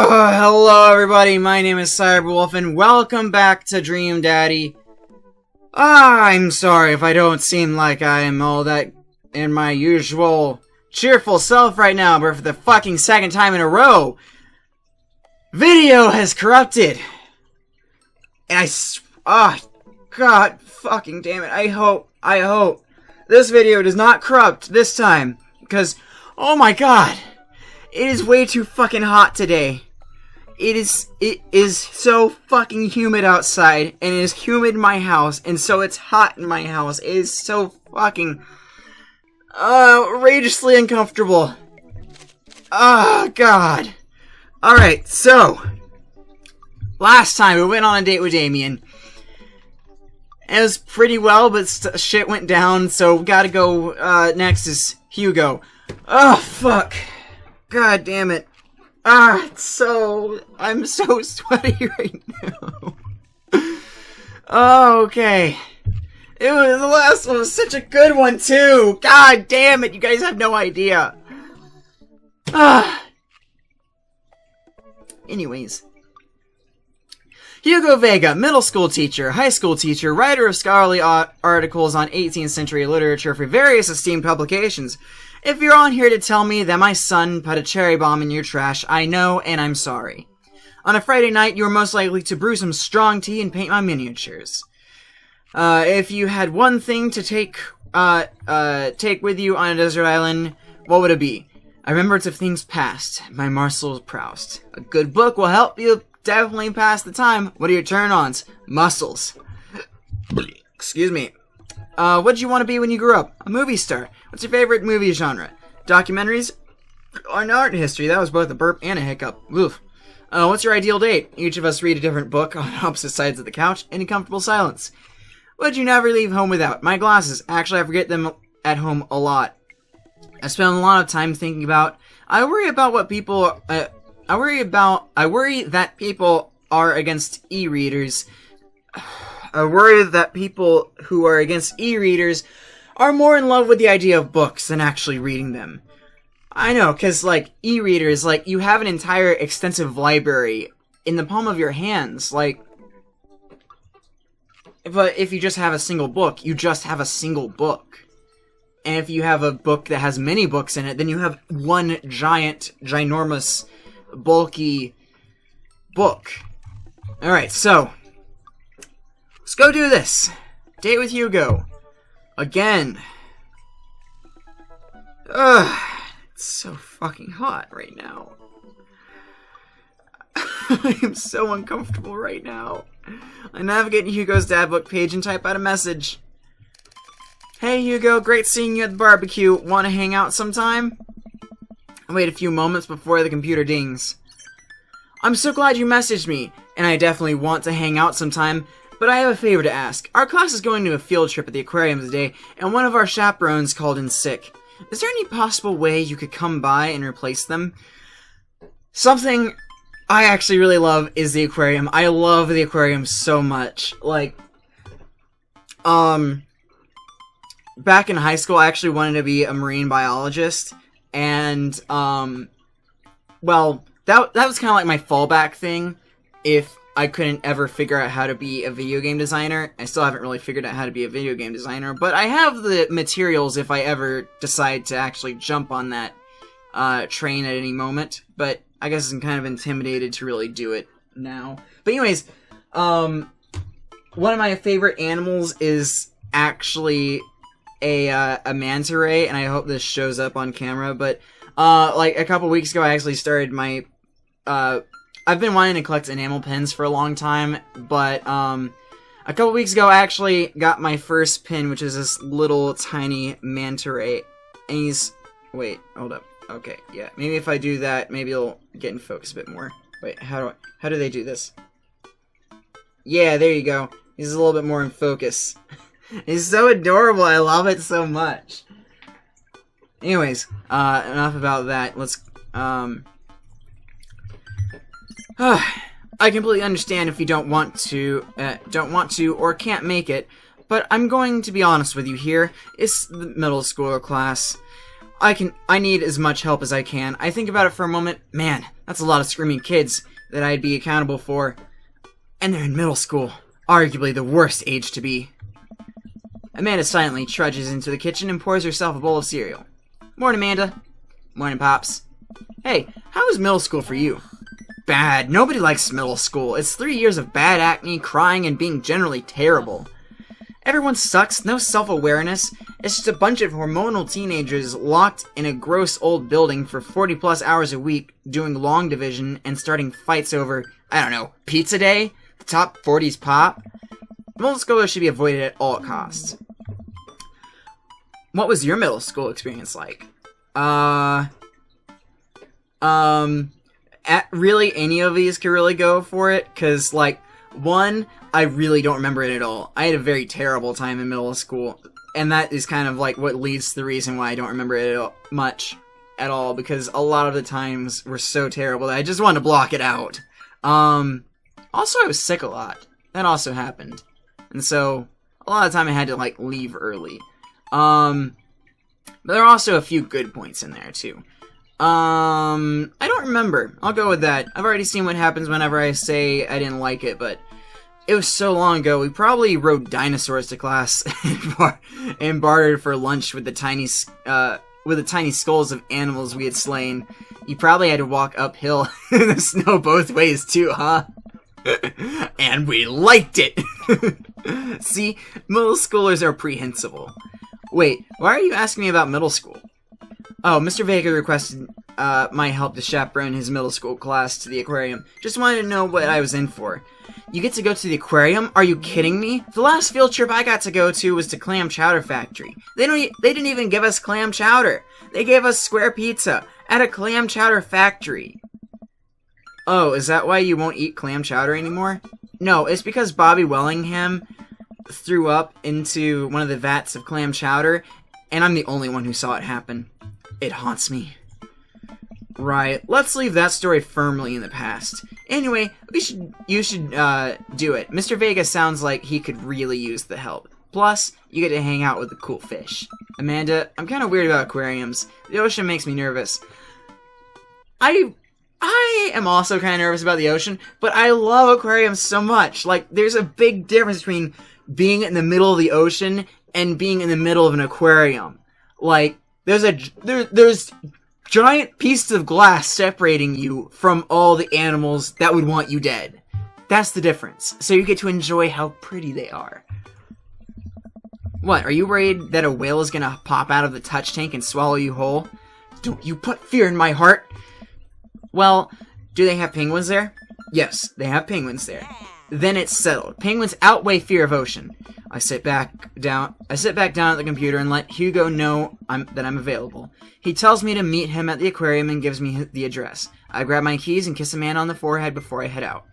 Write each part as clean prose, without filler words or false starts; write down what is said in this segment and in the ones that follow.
Hello everybody, my name is Cyberwolf and welcome back to Dream Daddy. I'm sorry if I don't seem like I am all that in my usual cheerful self right now, but for the fucking second time in a row, video has corrupted. And God fucking damn it, I hope this video does not corrupt this time, because, oh my god, it is way too fucking hot today. It is so fucking humid outside, and it is humid in my house, and so it's hot in my house. It is so fucking outrageously uncomfortable. Oh god. Alright, so last time we went on a date with Damien. It was pretty well, but shit went down, so gotta go. Next is Hugo. Oh fuck. God damn it. I'm so sweaty right now. Oh, okay. The last one was such a good one, too. God damn it, you guys have no idea. Anyways. Hugo Vega, middle school teacher, high school teacher, writer of scholarly articles on 18th century literature for various esteemed publications. If you're on here to tell me that my son put a cherry bomb in your trash, I know, and I'm sorry. On a Friday night, you were most likely to brew some strong tea and paint my miniatures. If you had one thing to take with you on a desert island, what would it be? I remember of things past, by Marcel Proust. A good book will help you definitely pass the time. What are your turn-ons? Muscles. Excuse me. What did you want to be when you grew up? A movie star. What's your favorite movie genre? Documentaries or art history? That was both a burp and a hiccup. Oof. What's your ideal date? Each of us read a different book on opposite sides of the couch in a comfortable silence. What'd you never leave home without? My glasses. Actually, I forget them at home a lot. I spend a lot of time thinking about... I worry that people are against e-readers. I worry that people who are against e-readers are more in love with the idea of books than actually reading them. I know, because, like, e-readers, like, you have an entire extensive library in the palm of your hands, like... But if you just have a single book, you just have a single book. And if you have a book that has many books in it, then you have one giant, ginormous, bulky book. Alright, so... let's go do this. Date with Hugo. Again. Ugh. It's so fucking hot right now. I am so uncomfortable right now. I navigate to Hugo's dad book page and type out a message. Hey Hugo, great seeing you at the barbecue. Want to hang out sometime? I wait a few moments before the computer dings. I'm so glad you messaged me, and I definitely want to hang out sometime. But I have a favor to ask. Our class is going to a field trip at the aquarium today, and one of our chaperones called in sick. Is there any possible way you could come by and replace them? Something I actually really love is the aquarium. I love the aquarium so much. Like, back in high school, I actually wanted to be a marine biologist, and, well, that was kind of like my fallback thing, if I couldn't ever figure out how to be a video game designer. I still haven't really figured out how to be a video game designer, but I have the materials if I ever decide to actually jump on that train at any moment, but I guess I'm kind of intimidated to really do it now. But anyways, one of my favorite animals is actually a manta ray, and I hope this shows up on camera, but like a couple weeks ago I actually started my I've been wanting to collect enamel pins for a long time, but, a couple weeks ago, I actually got my first pin, which is this little tiny manta ray, and he's... wait, hold up. Okay, yeah, maybe if I do that, maybe it'll get in focus a bit more. Wait, how do they do this? Yeah, there you go. He's a little bit more in focus. He's so adorable, I love it so much. Anyways, enough about that. Let's, I completely understand if you don't want to or can't make it, but I'm going to be honest with you here. It's the middle schooler class. I need as much help as I can. I think about it for a moment. Man, That's a lot of screaming kids that I'd be accountable for. And they're in middle school. Arguably the worst age to be. Amanda silently trudges into the kitchen and pours herself a bowl of cereal. Morning, Amanda. Morning, Pops. Hey, how was middle school for you? Bad. Nobody likes middle school. It's 3 years of bad acne, crying, and being generally terrible. Everyone sucks, no self-awareness. It's just a bunch of hormonal teenagers locked in a gross old building for 40 plus hours a week, doing long division and starting fights over, I don't know, pizza day? The top 40s pop? Middle schoolers should be avoided at all costs. What was your middle school experience like? Really, any of these could really go for it, because, like, one, I really don't remember it at all. I had a very terrible time in middle school, and that is kind of, like, what leads to the reason why I don't remember it much at all, because a lot of the times were so terrible that I just wanted to block it out. Also, I was sick a lot. That also happened. And so, a lot of the time I had to, like, leave early. But there are also a few good points in there, too. I don't remember. I'll go with that. I've already seen what happens whenever I say I didn't like it, but it was so long ago. We probably rode dinosaurs to class and bartered for lunch with the tiny skulls of animals we had slain. You probably had to walk uphill in the snow both ways too, huh? And we liked it! See, middle schoolers are prehensible. Wait, why are you asking me about middle school? Oh, Mr. Vega requested my help to chaperone his middle school class to the aquarium. Just wanted to know what I was in for. You get to go to the aquarium? Are you kidding me? The last field trip I got to go to was to Clam Chowder Factory. They didn't even give us clam chowder. They gave us square pizza at a clam chowder factory. Oh, is that why you won't eat clam chowder anymore? No, it's because Bobby Wellingham threw up into one of the vats of clam chowder, and I'm the only one who saw it happen. It haunts me. Right, let's leave that story firmly in the past. Anyway, you should do it. Mr. Vega sounds like he could really use the help. Plus, you get to hang out with the cool fish. Amanda, I'm kind of weird about aquariums. The ocean makes me nervous. I am also kind of nervous about the ocean, but I love aquariums so much. Like, there's a big difference between being in the middle of the ocean and being in the middle of an aquarium. Like, there's giant pieces of glass separating you from all the animals that would want you dead. That's the difference. So you get to enjoy how pretty they are. What, are you worried that a whale is gonna pop out of the touch tank and swallow you whole? Don't you put fear in my heart! Well, do they have penguins there? Yes, they have penguins there. Then it's settled. Penguins outweigh fear of ocean. I sit back down at the computer and let Hugo know that I'm available. He tells me to meet him at the aquarium and gives me the address. I grab my keys and kiss a man on the forehead before I head out.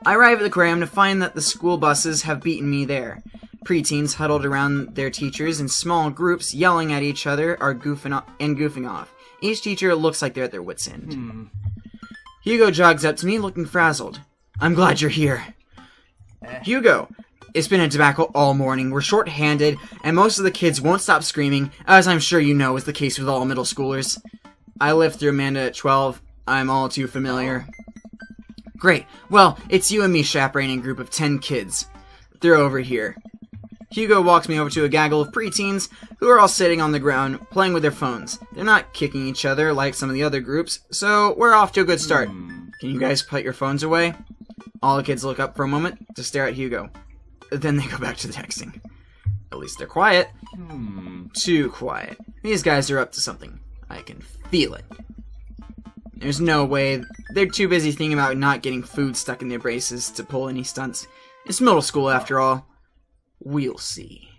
I arrive at the aquarium to find that the school buses have beaten me there. Preteens huddled around their teachers in small groups, yelling at each other, are goofing off. Each teacher looks like they're at their wits' end. Hugo jogs up to me, looking frazzled. I'm glad you're here. Hugo, it's been a debacle all morning. We're short-handed, and most of the kids won't stop screaming, as I'm sure you know is the case with all middle schoolers. I lived through Amanda at 12. I'm all too familiar. Great. Well, it's you and me chaperoning a group of 10 kids. They're over here. Hugo walks me over to a gaggle of preteens who are all sitting on the ground, playing with their phones. They're not kicking each other like some of the other groups, so we're off to a good start. Can you guys put your phones away? All the kids look up for a moment to stare at Hugo. Then they go back to the texting. At least they're quiet. Too quiet. These guys are up to something. I can feel it. There's no way. They're too busy thinking about not getting food stuck in their braces to pull any stunts. It's middle school after all. We'll see.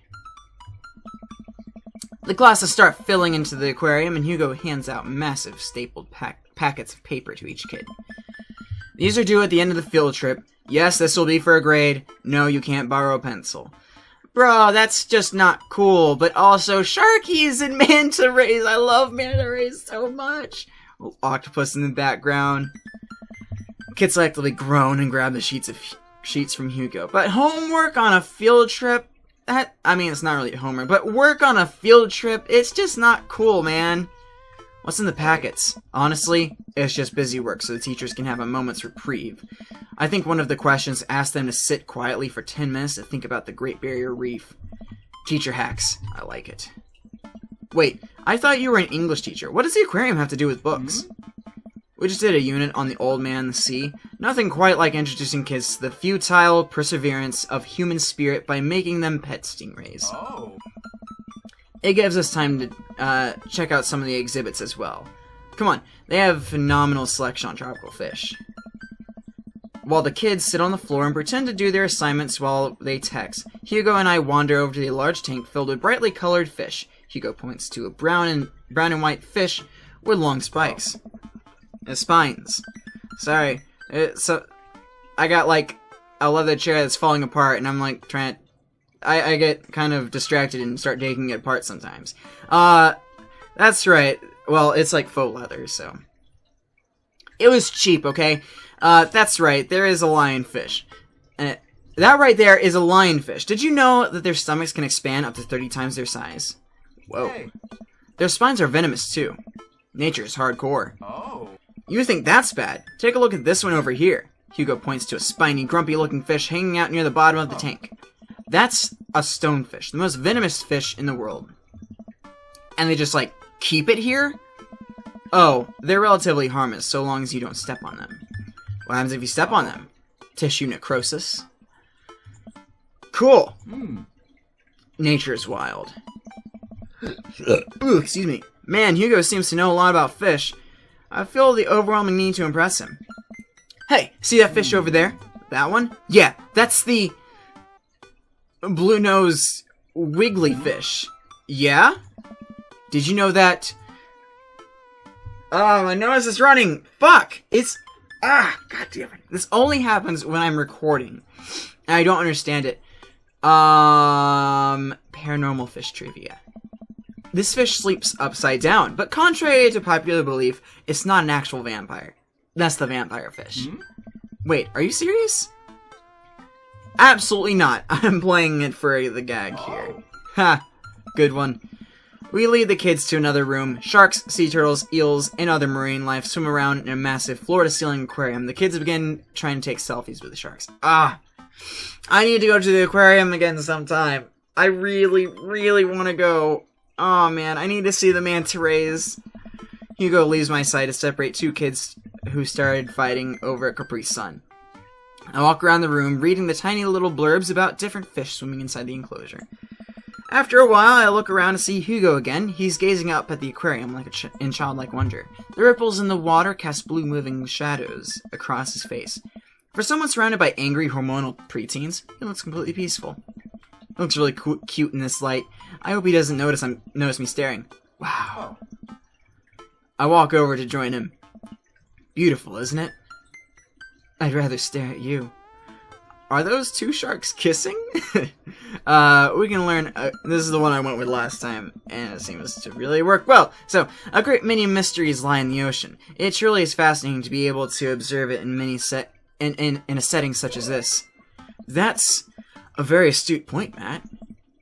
The classes start filling into the aquarium, and Hugo hands out massive stapled packets of paper to each kid. These are due at the end of the field trip. Yes, this will be for a grade. No, you can't borrow a pencil. Bro, that's just not cool. But also, Sharkies and manta rays. I love manta rays so much. Little octopus in the background. Kids selectively groan and grab the sheets from Hugo. But homework on a field trip? It's not really homework, but work on a field trip, it's just not cool, man. What's in the packets? Honestly, it's just busy work so the teachers can have a moment's reprieve. I think one of the questions asked them to sit quietly for 10 minutes to think about the Great Barrier Reef. Teacher hacks. I like it. Wait, I thought you were an English teacher. What does the aquarium have to do with books? We just did a unit on the old man and the sea. Nothing quite like introducing kids to the futile perseverance of human spirit by making them pet stingrays. Oh. It gives us time to check out some of the exhibits as well. Come on, they have a phenomenal selection on tropical fish. While the kids sit on the floor and pretend to do their assignments while they text, Hugo and I wander over to the large tank filled with brightly colored fish. Hugo points to a brown and white fish with long spikes. Spines. Sorry. So I got like a leather chair that's falling apart, and I'm like trying. I get kind of distracted and start taking it apart sometimes. That's right. Well, it's like faux leather, so it was cheap. Okay. That's right. There is a lionfish. That right there is a lionfish. Did you know that their stomachs can expand up to 30 times their size? Whoa. Hey. Their spines are venomous too. Nature's hardcore. Oh. You think that's bad? Take a look at this one over here. Hugo points to a spiny, grumpy-looking fish hanging out near the bottom of the tank. That's a stonefish, the most venomous fish in the world. And they just, like, keep it here? Oh, they're relatively harmless so long as you don't step on them. What happens if you step on them? Tissue necrosis. Cool. Nature's wild. Ooh, excuse me. Man, Hugo seems to know a lot about fish. I feel the overwhelming need to impress him. Hey, see that fish over there? That one? Yeah, that's the blue nose wiggly fish. Yeah? Did you know that? Oh, my nose is running. Fuck! It's... God damn it. This only happens when I'm recording. And I don't understand it. Paranormal fish trivia. This fish sleeps upside down, but contrary to popular belief, it's not an actual vampire. That's the vampire fish. Wait, are you serious? Absolutely not. I'm playing it for the gag here. Ha! Good one. We lead the kids to another room. Sharks, sea turtles, eels, and other marine life swim around in a massive floor-to-ceiling aquarium. The kids begin trying to take selfies with the sharks. I need to go to the aquarium again sometime. I really, really want to go. Oh man, I need to see the manta rays. Hugo leaves my side to separate two kids who started fighting over a Capri Sun. I walk around the room, reading the tiny little blurbs about different fish swimming inside the enclosure. After a while, I look around to see Hugo again. He's gazing up at the aquarium in childlike wonder. The ripples in the water cast blue moving shadows across his face. For someone surrounded by angry hormonal preteens, he looks completely peaceful. He looks really cute in this light. I hope he doesn't notice me staring. Wow. I walk over to join him. Beautiful, isn't it? I'd rather stare at you. Are those two sharks kissing? We can learn... this is the one I went with last time, and it seems to really work well. So, a great many mysteries lie in the ocean. It truly is fascinating to be able to observe it in a setting such as this. That's a very astute point, Matt.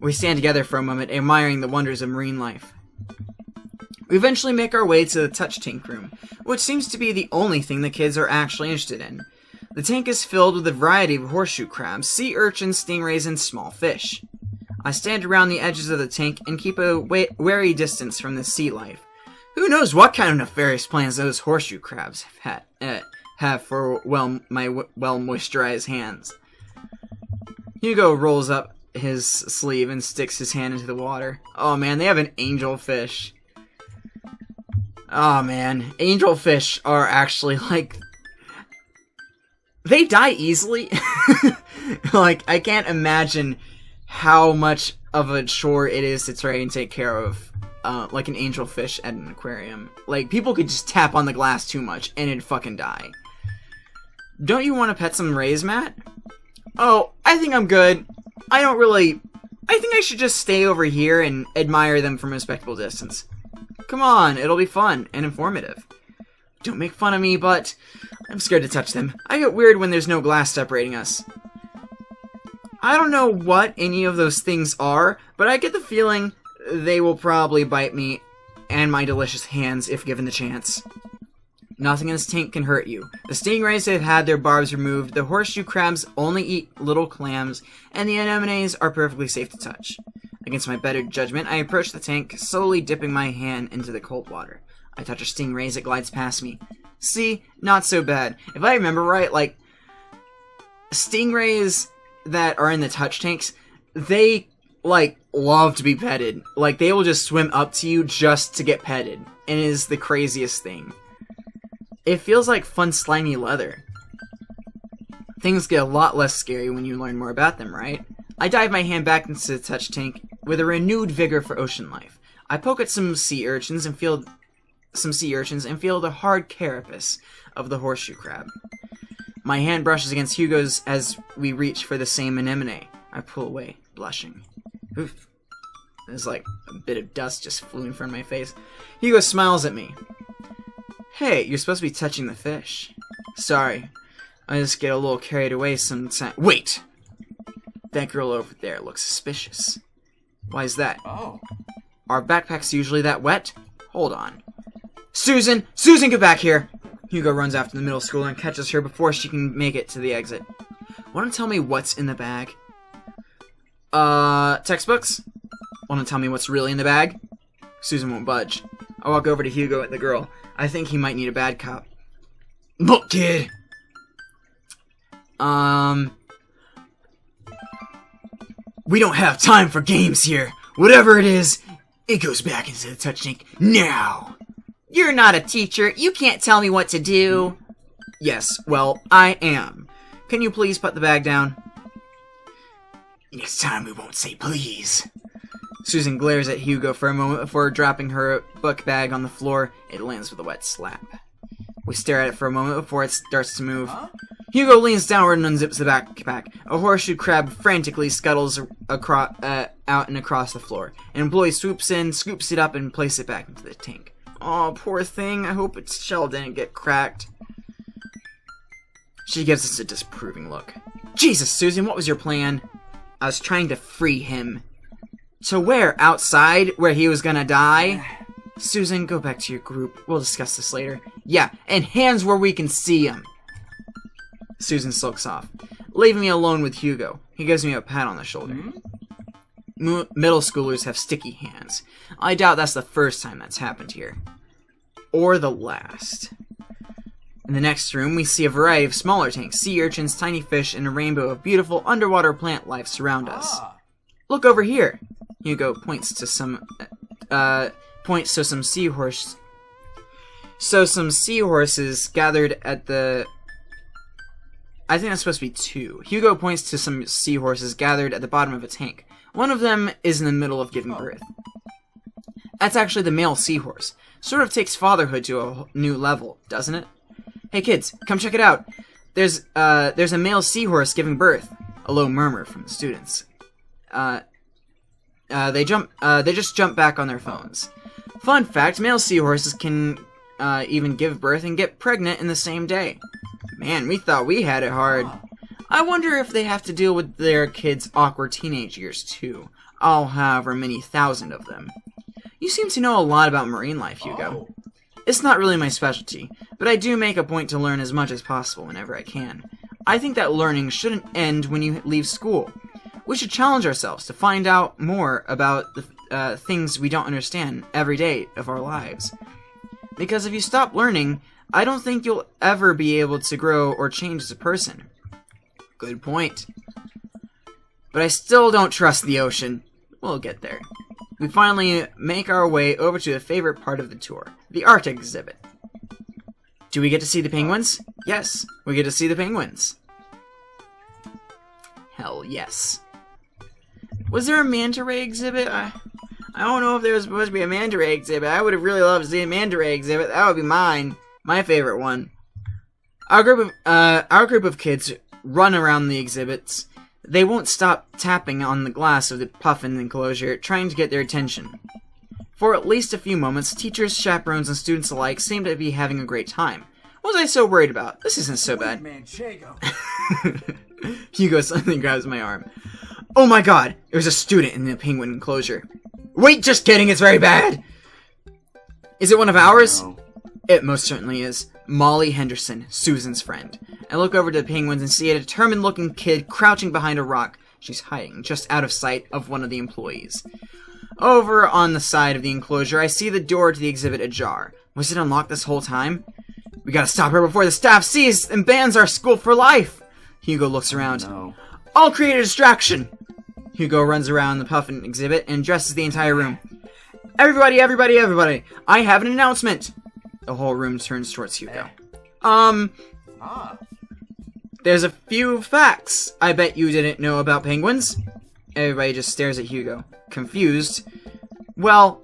We stand together for a moment, admiring the wonders of marine life. We eventually make our way to the touch tank room, which seems to be the only thing the kids are actually interested in. The tank is filled with a variety of horseshoe crabs, sea urchins, stingrays, and small fish. I stand around the edges of the tank and keep a wary distance from the sea life. Who knows what kind of nefarious plans those horseshoe crabs have for my well-moisturized hands. Hugo rolls up his sleeve and sticks his hand into the water. Oh man, they have an angelfish. Oh man, angelfish are actually like... they die easily. Like, I can't imagine how much of a chore it is to try and take care of, like an angelfish at an aquarium. Like, people could just tap on the glass too much and it'd fucking die. Don't you want to pet some rays, Matt? Oh, I think I'm good. I think I should just stay over here and admire them from a respectable distance. Come on, it'll be fun and informative. Don't make fun of me, but I'm scared to touch them. I get weird when there's no glass separating us. I don't know what any of those things are, but I get the feeling they will probably bite me and my delicious hands if given the chance. Nothing in this tank can hurt you. The stingrays have had their barbs removed, the horseshoe crabs only eat little clams, and the anemones are perfectly safe to touch. Against my better judgment, I approach the tank, slowly dipping my hand into the cold water. I touch a stingray as it glides past me. See? Not so bad. If I remember right, like, stingrays that are in the touch tanks, they, like, love to be petted. Like, they will just swim up to you just to get petted. And it is the craziest thing. It feels like fun slimy leather. Things get a lot less scary when you learn more about them, right? I dive my hand back into the touch tank with a renewed vigor for ocean life. I poke at some sea urchins and feel the hard carapace of the horseshoe crab. My hand brushes against Hugo's as we reach for the same anemone. I pull away, blushing. Oof. There's like a bit of dust just flew in front of my face. Hugo smiles at me. Hey, you're supposed to be touching the fish. Sorry, I just get a little carried away sometimes. Wait! That girl over there looks suspicious. Why is that? Oh. Are backpacks usually that wet? Hold on. Susan! Susan, get back here! Hugo runs after the middle schooler and catches her before she can make it to the exit. Want to tell me what's in the bag? Textbooks? Want to tell me what's really in the bag? Susan won't budge. I walk over to Hugo and the girl. I think he might need a bad cop. Look, kid! We don't have time for games here. Whatever it is, it goes back into the touch tank now. You're not a teacher. You can't tell me what to do. Yes, well, I am. Can you please put the bag down? Next time we won't say please. Susan glares at Hugo for a moment before dropping her book bag on the floor. It lands with a wet slap. We stare at it for a moment before it starts to move. Huh? Hugo leans downward and unzips the backpack. A horseshoe crab frantically scuttles out and across the floor. An employee swoops in, scoops it up, and places it back into the tank. Oh, poor thing. I hope its shell didn't get cracked. She gives us a disapproving look. Jesus, Susan, what was your plan? I was trying to free him. To where? Outside? Where he was gonna die? Susan, go back to your group. We'll discuss this later. Yeah, and hands where we can see him. Susan sulks off, leaving me alone with Hugo. He gives me a pat on the shoulder. Middle schoolers have sticky hands. I doubt that's the first time that's happened here. Or the last. In the next room, we see a variety of smaller tanks, sea urchins, tiny fish, and a rainbow of beautiful underwater plant life surround us. Look over here. Hugo points to some seahorses. So some seahorses gathered at the... I think that's supposed to be two. Hugo points to some seahorses gathered at the bottom of a tank. One of them is in the middle of giving birth. That's actually the male seahorse. Sort of takes fatherhood to a new level, doesn't it? Hey kids, come check it out. There's a male seahorse giving birth. A low murmur from the students. They just jump back on their phones. Fun fact, male seahorses can even give birth and get pregnant in the same day. Man, we thought we had it hard. I wonder if they have to deal with their kids' awkward teenage years too. All however many thousand of them. You seem to know a lot about marine life, Hugo. It's not really my specialty, but I do make a point to learn as much as possible whenever I can. I think that learning shouldn't end when you leave school. We should challenge ourselves to find out more about the things we don't understand every day of our lives. Because if you stop learning, I don't think you'll ever be able to grow or change as a person. Good point. But I still don't trust the ocean. We'll get there. We finally make our way over to the favorite part of the tour, the art exhibit. Do we get to see the penguins? Yes, we get to see the penguins. Hell yes. Was there a manta ray exhibit? I don't know if there was supposed to be a manta ray exhibit. I would have really loved to see a manta ray exhibit. That would be mine. My favorite one. Our group of kids run around the exhibits. They won't stop tapping on the glass of the puffin enclosure, trying to get their attention. For at least a few moments, teachers, chaperones, and students alike seem to be having a great time. What was I so worried about? This isn't so bad. Hugo suddenly grabs my arm. Oh my god! There's a student in the penguin enclosure. Wait, just kidding, it's very bad! Is it one of ours? No. It most certainly is. Molly Henderson, Susan's friend. I look over to the penguins and see a determined-looking kid crouching behind a rock. She's hiding just out of sight of one of the employees. Over on the side of the enclosure, I see the door to the exhibit ajar. Was it unlocked this whole time? We gotta stop her before the staff sees and bans our school for life! Hugo looks around. No. I'll create a distraction! Hugo runs around the puffin exhibit and addresses the entire room. Everybody, everybody, everybody! I have an announcement! The whole room turns towards Hugo. There's a few facts I bet you didn't know about penguins. Everybody just stares at Hugo, confused. Well,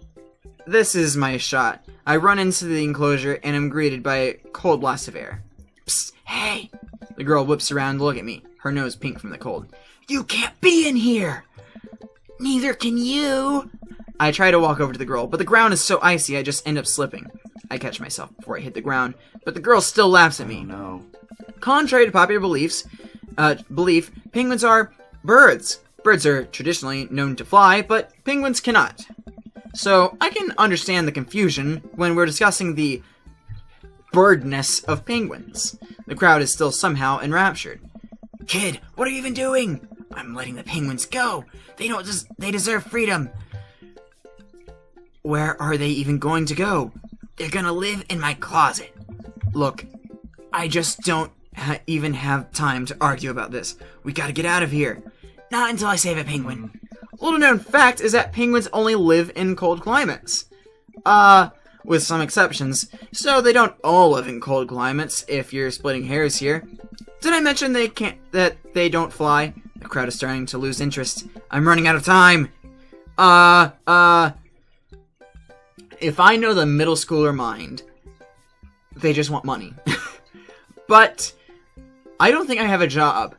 this is my shot. I run into the enclosure and am greeted by a cold blast of air. Psst, hey! The girl whips around to look at me, her nose pink from the cold. You can't be in here! Neither can you! I try to walk over to the girl, but the ground is so icy I just end up slipping. I catch myself before I hit the ground, but the girl still laughs at me. Oh, no. Contrary to popular belief, penguins are birds. Birds are traditionally known to fly, but penguins cannot. So, I can understand the confusion when we're discussing the birdness of penguins. The crowd is still somehow enraptured. Kid, what are you even doing? I'm letting the penguins go. They deserve freedom. Where are they even going to go? They're gonna live in my closet. Look, I just don't even have time to argue about this. We gotta get out of here. Not until I save a penguin. Little known fact is that penguins only live in cold climates. With some exceptions. So they don't all live in cold climates, if you're splitting hairs here. Did I mention that they don't fly? The crowd is starting to lose interest. I'm running out of time. If I know the middle schooler mind, they just want money. But I don't think I have a job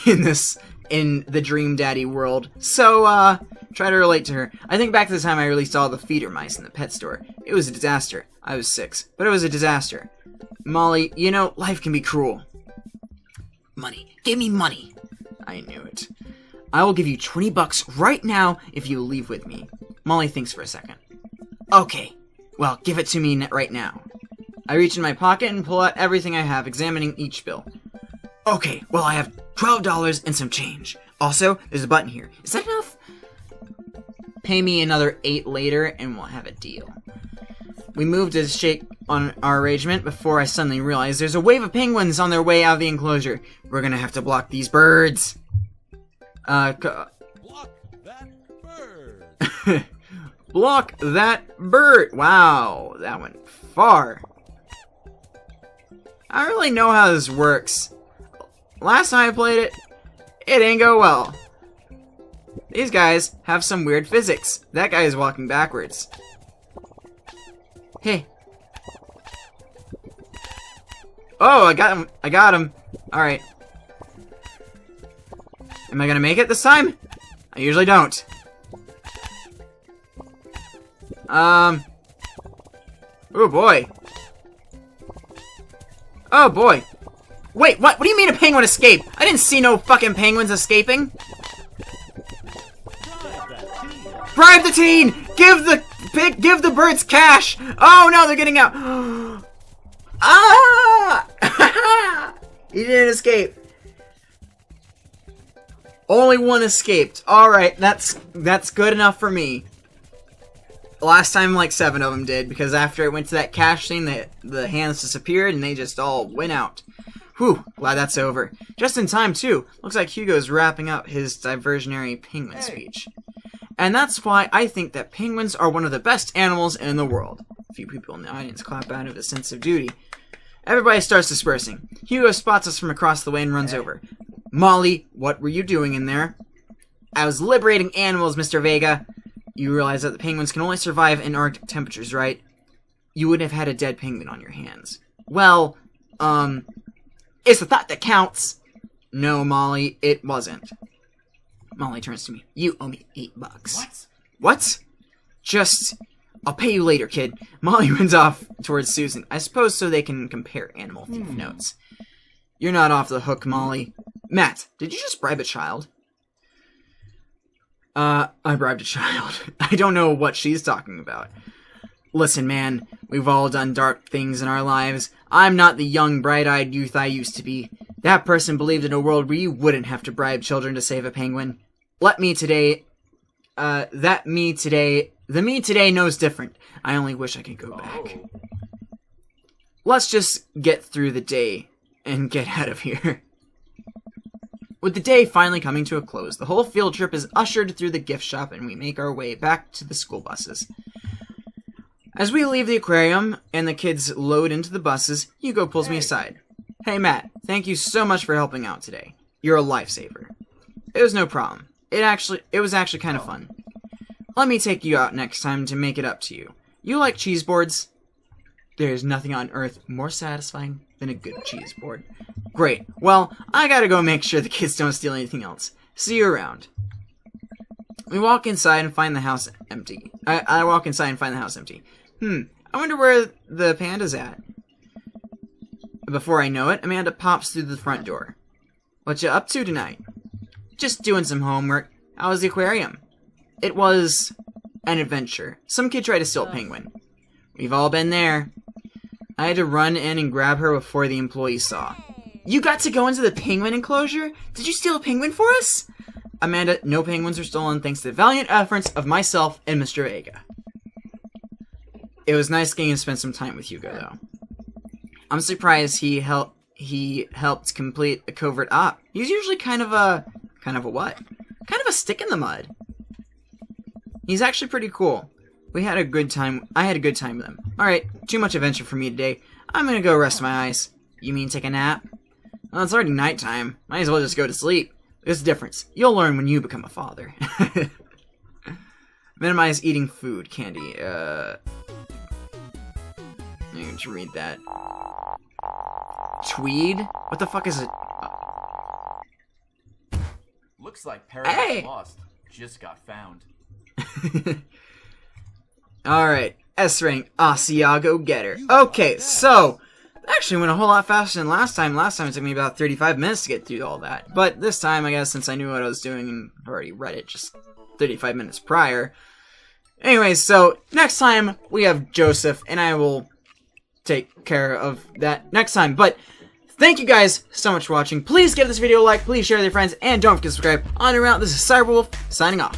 in the Dream Daddy world. So, try to relate to her. I think back to the time I released all the feeder mice in the pet store. It was a disaster. I was 6, but it was a disaster. Molly, you know, life can be cruel. Money. Give me money. I knew it. I will give you $20 right now if you leave with me. Molly thinks for a second. Okay, well, give it to me right now. I reach in my pocket and pull out everything I have, examining each bill. Okay, well, I have $12 and some change. Also, there's a button here. Is that enough? Pay me another 8 later and we'll have a deal. We moved to shake on our arrangement before I suddenly realized there's a wave of penguins on their way out of the enclosure. We're gonna have to block these birds. Block that bird. Block that bird. Wow, that went far. I don't really know how this works. Last time I played it, it didn't go well. These guys have some weird physics. That guy is walking backwards. Hey. Oh, I got him. I got him. Alright. Am I gonna make it this time? I usually don't. Oh boy. Oh boy. Wait, what? What do you mean a penguin escaped? I didn't see no fucking penguins escaping. Bribe the teen! Give the birds cash! Oh no, they're getting out! Ah! He didn't escape. Only one escaped. Alright, that's good enough for me. Last time, like 7 of them did, because after it went to that cash thing, the hands disappeared and they just all went out. Whew, glad that's over. Just in time, too. Looks like Hugo's wrapping up his diversionary penguin speech. And that's why I think that penguins are one of the best animals in the world. A few people in the audience clap out of a sense of duty. Everybody starts dispersing. Hugo spots us from across the way and runs over. Molly, what were you doing in there? I was liberating animals, Mr. Vega. You realize that the penguins can only survive in Arctic temperatures, right? You would have had a dead penguin on your hands. Well, it's the thought that counts. No, Molly, it wasn't. Molly turns to me. You owe me $8. What? What? Just, I'll pay you later, kid. Molly runs off towards Susan. I suppose so they can compare animal thief notes. You're not off the hook, Molly. Matt, did you just bribe a child? I bribed a child. I don't know what she's talking about. Listen, man, we've all done dark things in our lives. I'm not the young, bright-eyed youth I used to be. That person believed in a world where you wouldn't have to bribe children to save a penguin. The me today knows different. I only wish I could go back. Let's just get through the day and get out of here. With the day finally coming to a close, the whole field trip is ushered through the gift shop and we make our way back to the school buses. As we leave the aquarium and the kids load into the buses, Hugo pulls me aside. Hey Matt, thank you so much for helping out today. You're a lifesaver. It was no problem. It was actually kind of fun. Let me take you out next time to make it up to you. You like cheese boards? There's nothing on earth more satisfying than a good cheese board. Great. Well, I gotta go make sure the kids don't steal anything else. See you around. We walk inside and find the house empty. I walk inside and find the house empty. I wonder where the panda's at. Before I know it, Amanda pops through the front door. What you up to tonight? Just doing some homework. How was the aquarium? It was an adventure. Some kid tried to steal a penguin. We've all been there. I had to run in and grab her before the employees saw. You got to go into the penguin enclosure? Did you steal a penguin for us? Amanda, no penguins were stolen thanks to the valiant efforts of myself and Mr. Vega. It was nice getting to spend some time with Hugo, though. I'm surprised he helped complete a covert op. He's usually kind of a what? Kind of a stick in the mud. He's actually pretty cool. We had a good time. I had a good time with him. Alright, too much adventure for me today. I'm gonna go rest my eyes. You mean take a nap? Well, it's already nighttime. Might as well just go to sleep. There's a difference. You'll learn when you become a father. Minimize eating food, candy. I'm going to read that. Tweed? What the fuck is it? Looks like Paradise Hey! Lost just got found. Alright, S rank, Asiago Getter. Okay, so actually went a whole lot faster than last time. Last time it took me about 35 minutes to get through all that. But this time, I guess, since I knew what I was doing and already read it just 35 minutes prior. Anyways, so next time we have Joseph, and I will take care of that next time. But thank you guys so much for watching. Please give this video a like, please share with your friends, and don't forget to subscribe. On and around, this is Cyberwolf, signing off.